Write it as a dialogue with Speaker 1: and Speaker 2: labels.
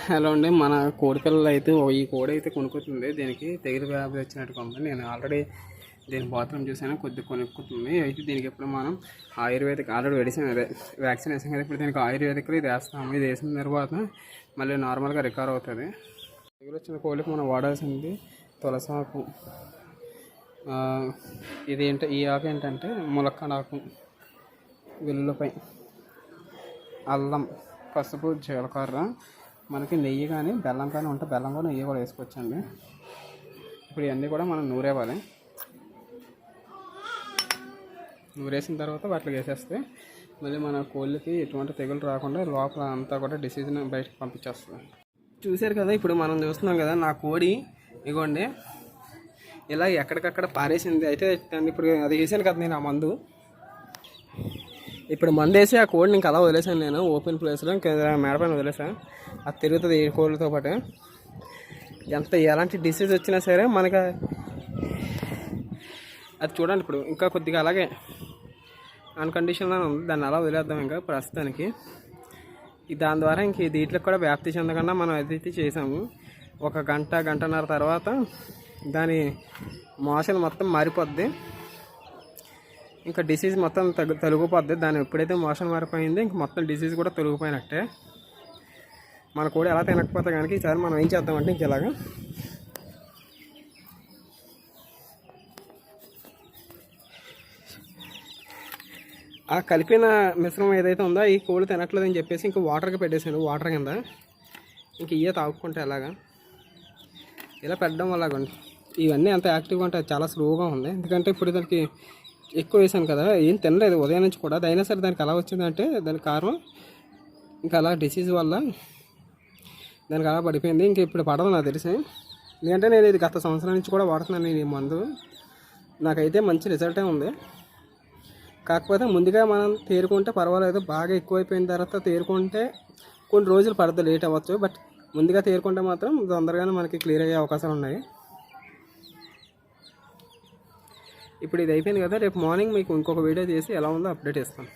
Speaker 1: Hello అండి, మన కోడి పిల్లలు అయితే ఈ కోడి అయితే కొనుక్కుంటుంది. దీనికి తెగులు వ్యాధి వచ్చినట్టు ఉంది. నేను ఆల్రెడీ దీని బాత్రూమ్ చూసాను, కొద్దిగా కొనుక్కుంటుంది. అయితే దీనికి ఎప్పుడు మనం ఆయుర్వేదిక్ ఆల్రెడీ మెడిసిన్ అదే వ్యాక్సిన్ వేసాం కదా, ఇప్పుడు దీనికి ఆయుర్వేదిక్లో ఇది వేస్తాము. ఇది వేసిన తర్వాత మళ్ళీ నార్మల్గా రికవర్ అవుతుంది. తెగులు వచ్చిన కోళ్ళకి మనం వాడాల్సింది తులసాకు. ఈ ఆకు ఏంటంటే ములక్కాడాకు, వెల్లుల్లిపాయ, అల్లం, పసుపు, జీలకర్ర, మనకి నెయ్యి కానీ బెల్లం కానీ ఉంటే బెల్లం కూడా నెయ్యి కూడా వేసుకోవచ్చండి. ఇప్పుడు ఇవన్నీ కూడా మనం నూరేవాలి. నూరేసిన తర్వాత వాటికి వేసేస్తే మళ్ళీ మన కోళ్ళకి ఎటువంటి తెగులు రాకుండా లోపల అంతా కూడా డిసీజ్ని బయటకు పంపించేస్తుంది. చూశారు కదా, ఇప్పుడు మనం చూస్తున్నాం కదా, నా కోడి ఇగోండి ఇలా ఎక్కడికక్కడ పారేసింది. అయితే ఇప్పుడు అది వేసాను కదా నేను ఆ మందు. ఇప్పుడు మందు వేసి ఆ కోడిని ఇంకా అలా వదిలేసాను నేను ఓపెన్ ప్లేస్లో, ఇంకా మేడపైన వదిలేసాను. అది తిరుగుతుంది ఈ కోళ్ళతో పాటు. ఎలాంటి డిసీజ్ వచ్చినా సరే మనకి అది చూడండి. ఇప్పుడు ఇంకా కొద్దిగా అలాగే అన్కండిషన్లో ఉంది, దాన్ని అలా వదిలేద్దాం ఇంకా ప్రస్తుతానికి. దాని ద్వారా ఇంక దీంట్లోకి కూడా వ్యాప్తి చెందకుండా మనం అయితే చేసాము. ఒక గంటన్నర తర్వాత దాని మోషన్ మొత్తం మారిపోద్ది, ఇంకా డిసీజ్ మొత్తం తొలగిపోద్ది. దాన్ని ఎప్పుడైతే మోషన్ మారిపోయిందో ఇంక మొత్తం డిసీజ్ కూడా తొలగిపోయినట్టే. మన కూడా ఎలా తినకపోతే కనుక ఈసారి మనం ఏం చేద్దామంటే ఇంక ఇలాగా ఆ కలిపిన మిశ్రమం ఏదైతే ఉందో ఈ కోళ్ళు తినట్లేదు అని చెప్పేసి ఇంక వాటర్కి పెట్టేసాను. వాటర్ కింద ఇంక ఇవే తాగుకుంటే ఎలాగా ఇలా పెట్టడం వల్ల ఇవన్నీ అంత యాక్టివ్గా ఉంటాయి. చాలా స్లోగా ఉంది, ఎందుకంటే ఇప్పుడు దానికి ఎక్కువ వేసాను కదా, ఏం తినలేదు ఉదయం నుంచి కూడా. అయినా సరే దానికి అలా వచ్చిందంటే దానికి కారణం ఇంకా అలా డిసీజ్ వల్ల దానికి అలా పడిపోయింది. ఇంక ఇప్పుడు పడదు నాకు తెలిసి, ఎందుకంటే నేను ఇది గత సంవత్సరం నుంచి కూడా వాడుతున్నాను ఈ మందు. నాకైతే మంచి రిజల్టే ఉంది. కాకపోతే ముందుగా మనం తేరుకుంటే పర్వాలేదు, బాగా ఎక్కువైపోయిన తర్వాత తేరుకుంటే కొన్ని రోజులు పడదు, లేట్ అవ్వచ్చు. బట్ ముందుగా తేరుకుంటే మాత్రం తొందరగానే మనకి క్లియర్ అయ్యే అవకాశాలు ఉన్నాయి. ఇప్పుడు ఇది అయిపోయింది కదా, రేపు మార్నింగ్ మీకు ఇంకొక వీడియో చేసి ఎలా ఉందో అప్డేట్ ఇస్తాను.